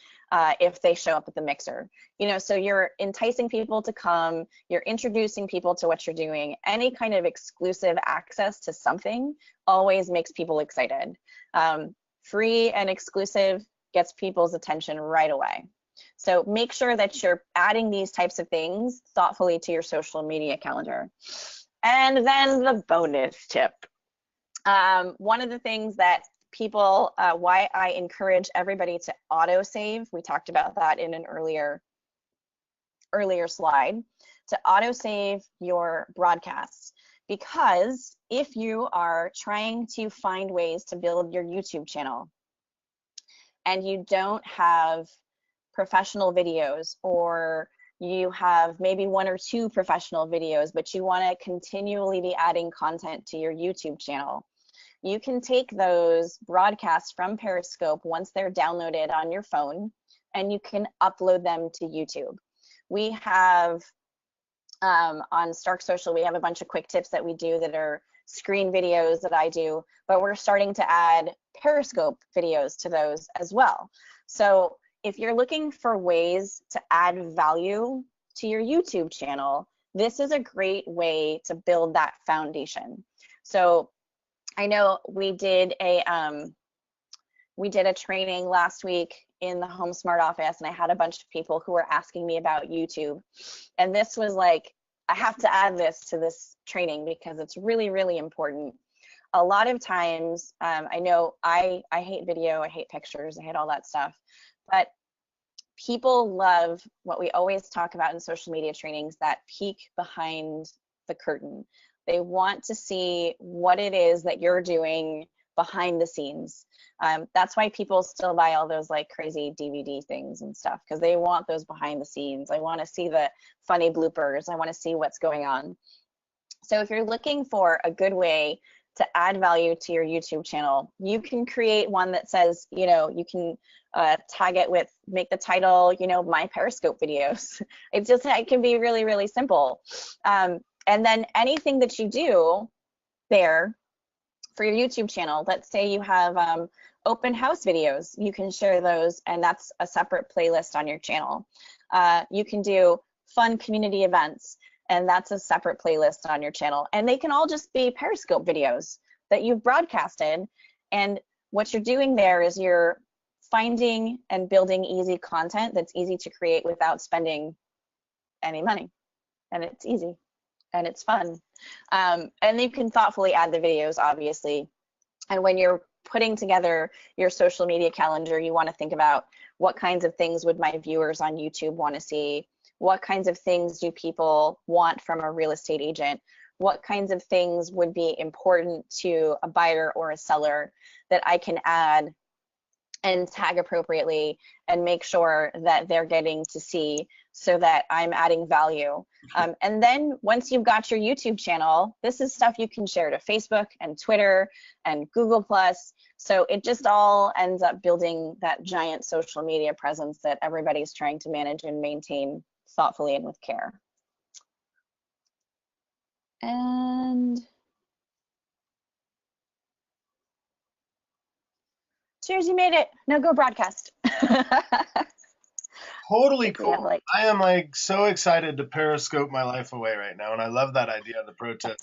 if they show up at the mixer. So you're enticing people to come, you're introducing people to what you're doing. Any kind of exclusive access to something always makes people excited. Free and exclusive gets people's attention right away. So make sure that you're adding these types of things thoughtfully to your social media calendar. And then the bonus tip. One of the things that people, why I encourage everybody to auto save, we talked about that in an earlier slide, to auto save your broadcasts. Because if you are trying to find ways to build your YouTube channel and you don't have professional videos, or you have maybe 1 or 2 professional videos, but you want to continually be adding content to your YouTube channel, you can take those broadcasts from Periscope once they're downloaded on your phone, and you can upload them to YouTube. We have on Stark Social, we have a bunch of quick tips that we do that are screen videos that I do, but we're starting to add Periscope videos to those as well. So if you're looking for ways to add value to your YouTube channel, this is a great way to build that foundation. So I know we did a training last week in the Home Smart office, and I had a bunch of people who were asking me about YouTube. And this was like, I have to add this to this training because it's really, really important. A lot of times, I know I hate video, I hate pictures, I hate all that stuff, but people love what we always talk about in social media trainings, that peek behind the curtain. They want to see what it is that you're doing behind the scenes. That's why people still buy all those like crazy DVD things and stuff, because they want those behind the scenes. I want to see the funny bloopers. I want to see what's going on. So if you're looking for a good way to add value to your YouTube channel, you can create one that says, you can tag it with, make the title, my Periscope videos. It can be really, really simple. And then anything that you do there for your YouTube channel, let's say you have open house videos, you can share those, and that's a separate playlist on your channel. You can do fun community events, and that's a separate playlist on your channel. And they can all just be Periscope videos that you've broadcasted. And what you're doing there is you're finding and building easy content that's easy to create without spending any money. And it's easy and it's fun. And you can thoughtfully add the videos, obviously. And when you're putting together your social media calendar, you want to think about what kinds of things would my viewers on YouTube want to see? What kinds of things do people want from a real estate agent? What kinds of things would be important to a buyer or a seller that I can add and tag appropriately and make sure that they're getting to see, so that I'm adding value. And then once you've got your YouTube channel, this is stuff you can share to Facebook and Twitter and Google+. So it just all ends up building that giant social media presence that everybody's trying to manage and maintain thoughtfully and with care. And cheers, you made it. Now go broadcast. Totally cool. I am like so excited to Periscope my life away right now, and I love that idea of the pro tip.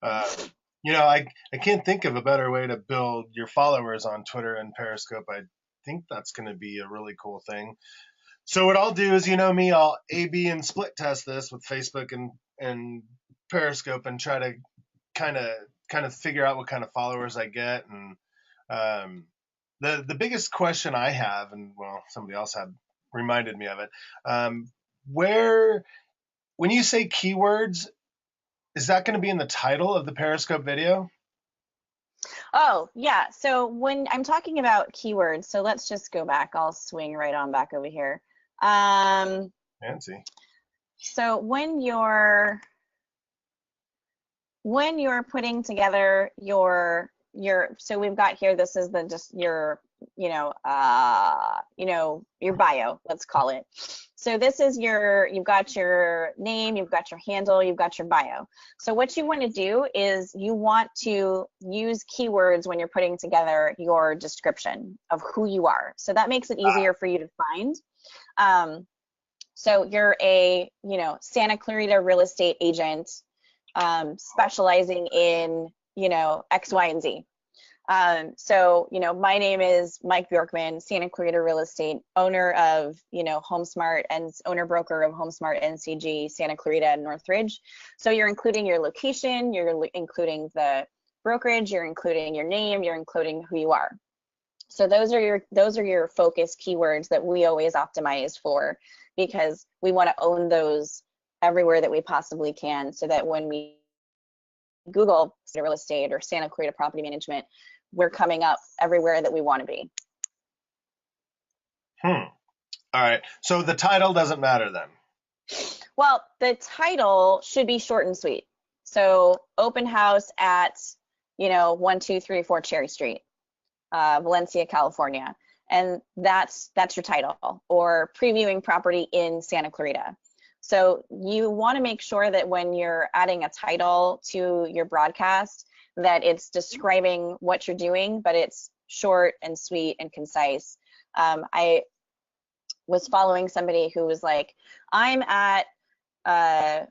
I can't think of a better way to build your followers on Twitter and Periscope. I think that's going to be a really cool thing. So what I'll do is, me, I'll A/B and split test this with Facebook and Periscope and try to kind of figure out what kind of followers I get. And the biggest question I have, and well, somebody else had reminded me of it, when you say keywords, is that going to be in the title of the Periscope video? Oh, yeah. So when I'm talking about keywords, so let's just go back. I'll swing right on back over here. Fancy. So when you're putting together your so we've got here, this is your bio, let's call it. So this is you've got your name, you've got your handle, you've got your bio. So what you want to do is you want to use keywords when you're putting together your description of who you are. So that makes it easier for you to find. Um, so you're a, Santa Clarita real estate agent, specializing in, X, Y, and Z. My name is Mike Bjorkman, Santa Clarita Real Estate, owner of, HomeSmart and owner broker of HomeSmart NCG, Santa Clarita and Northridge. So you're including your location, you're including the brokerage, you're including your name, you're including who you are. So those are your focus keywords that we always optimize for, because we want to own those everywhere that we possibly can, so that when we Google real estate or Santa Clarita property management, we're coming up everywhere that we want to be. All right. So the title doesn't matter then. Well, the title should be short and sweet. So open house at, 1234 Cherry Street, Valencia, California. And that's your title, or previewing property in Santa Clarita. So you want to make sure that when you're adding a title to your broadcast, that it's describing what you're doing, but it's short and sweet and concise. I was following somebody who was like, I'm at, I'm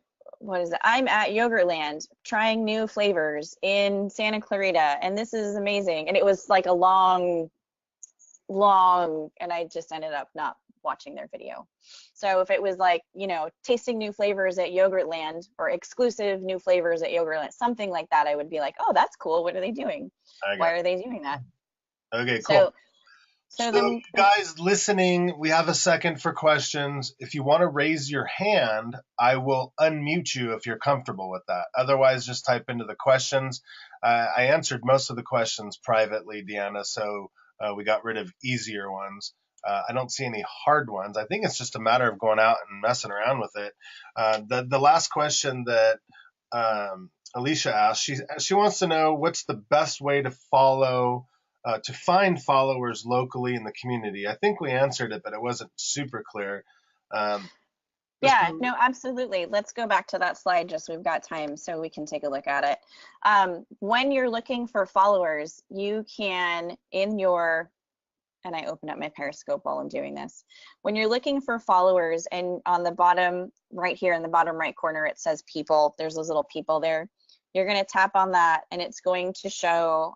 at Yogurtland trying new flavors in Santa Clarita, and this is amazing. And it was like a long, and I just ended up not watching their video. So if it was like, tasting new flavors at Yogurtland, or exclusive new flavors at Yogurtland, something like that, I would be like, oh, that's cool. What are they doing? Why are they doing that? Okay, cool. So then, guys listening, we have a second for questions. If you want to raise your hand, I will unmute you if you're comfortable with that. Otherwise, just type into the questions. I answered most of the questions privately, Deanna, so we got rid of easier ones. I don't see any hard ones. I think it's just a matter of going out and messing around with it. The last question that Alicia asked, she wants to know, what's the best way to find followers locally in the community. I think we answered it, but it wasn't super clear. Yeah, no, absolutely. Let's go back to that slide, just we've got time so we can take a look at it. When you're looking for followers, you can, and I open up my Periscope while I'm doing this. When you're looking for followers, and on the bottom right here in the bottom right corner, it says people, there's those little people there. You're going to tap on that, and it's going to show,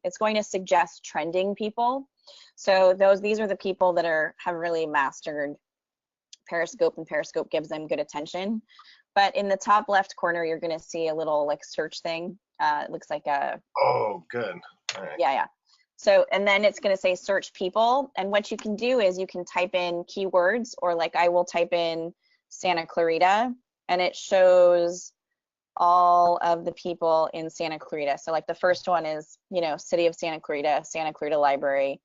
it's going to suggest trending people. So these are the people that have really mastered Periscope, and Periscope gives them good attention. But in the top left corner, you're going to see a little like search thing. It looks like a. Oh, good. All right. Yeah. So, and then it's going to say search people. And what you can do is you can type in keywords, or like I will type in Santa Clarita, and it shows all of the people in Santa Clarita. So like the first one is, City of Santa Clarita Library,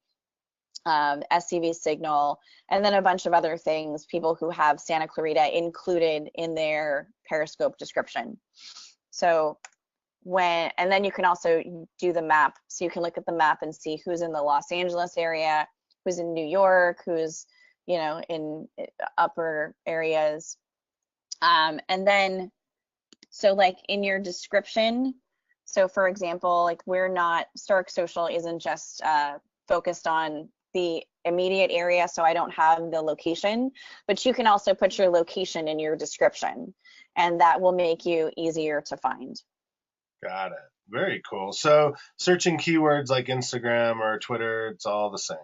SCV Signal, and then a bunch of other things, people who have Santa Clarita included in their Periscope description. So and then you can also do the map. So you can look at the map and see who's in the Los Angeles area, who's in New York, who's, in upper areas. And then, so like in your description, so for example, like Stark Social isn't just focused on the immediate area, so I don't have the location, but you can also put your location in your description, and that will make you easier to find. Got it. Very cool. So searching keywords like Instagram or Twitter, it's all the same.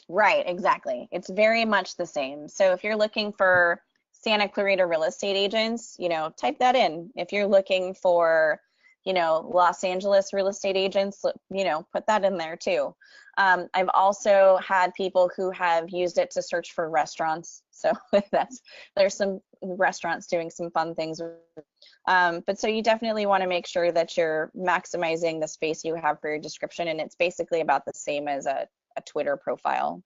Right, exactly. It's very much the same. So if you're looking for Santa Clarita real estate agents, type that in. If you're looking for, Los Angeles real estate agents, put that in there too. I've also had people who have used it to search for restaurants. So there's some restaurants doing some fun things. But so you definitely want to make sure that you're maximizing the space you have for your description, and it's basically about the same as a Twitter profile.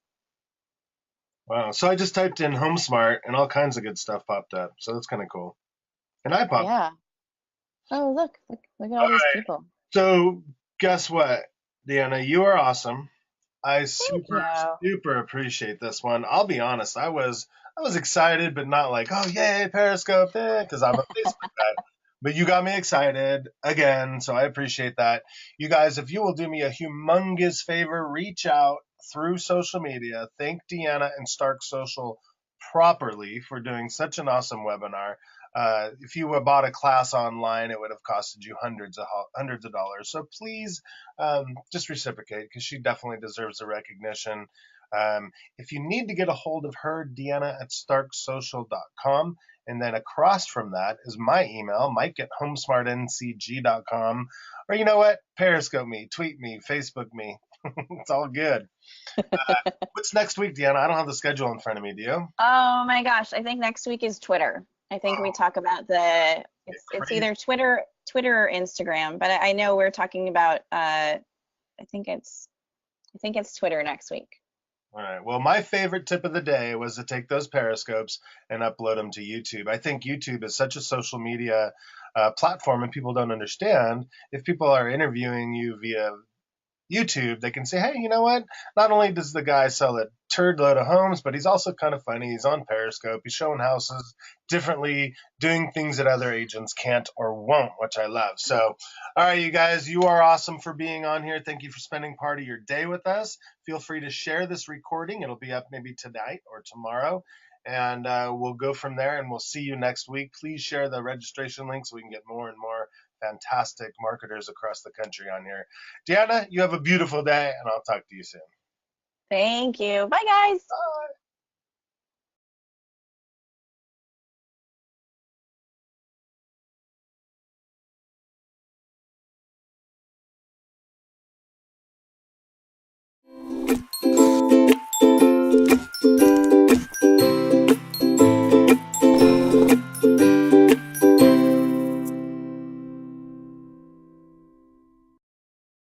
Wow. So I just typed in HomeSmart and all kinds of good stuff popped up. So that's kind of cool. And I popped. Yeah. Oh, look at all these people. So guess what, Deanna? You are awesome. I super appreciate this one. I'll be honest, I was I was excited, but not like, oh, yay, Periscope, because I'm a Facebook guy. But you got me excited again, so I appreciate that. You guys, if you will do me a humongous favor, reach out through social media. Thank Deanna and Stark Social properly for doing such an awesome webinar. If you had bought a class online, it would have costed you hundreds of dollars. So please, just reciprocate because she definitely deserves the recognition. If you need to get a hold of her, Deanna at starksocial.com. And then across from that is my email, Mike at homesmartncg.com. Or you know what? Periscope me, tweet me, Facebook me. It's all good. What's next week, Deanna? I don't have the schedule in front of me. Do you? Oh my gosh, I think next week is Twitter. I think we Oh, talk about the get it's crazy. either Twitter or Instagram, but I know we're talking about I think it's Twitter next week. All right. Well, my favorite tip of the day was to take those periscopes and upload them to YouTube. I think YouTube is such a social media platform, and people don't understand. If people are interviewing you via YouTube, they can say, hey, you know what? Not only does the guy sell a turd load of homes, but he's also kind of funny. He's on Periscope. He's showing houses differently, doing things that other agents can't or won't, which I love. So, all right, you guys, you are awesome for being on here. Thank you for spending part of your day with us. Feel free to share this recording. It'll be up maybe tonight or tomorrow. And we'll go from there and we'll see you next week. Please share the registration link so we can get more and more fantastic marketers across the country on here. Deanna, you have a beautiful day, and I'll talk to you soon. Thank you. Bye guys. Bye.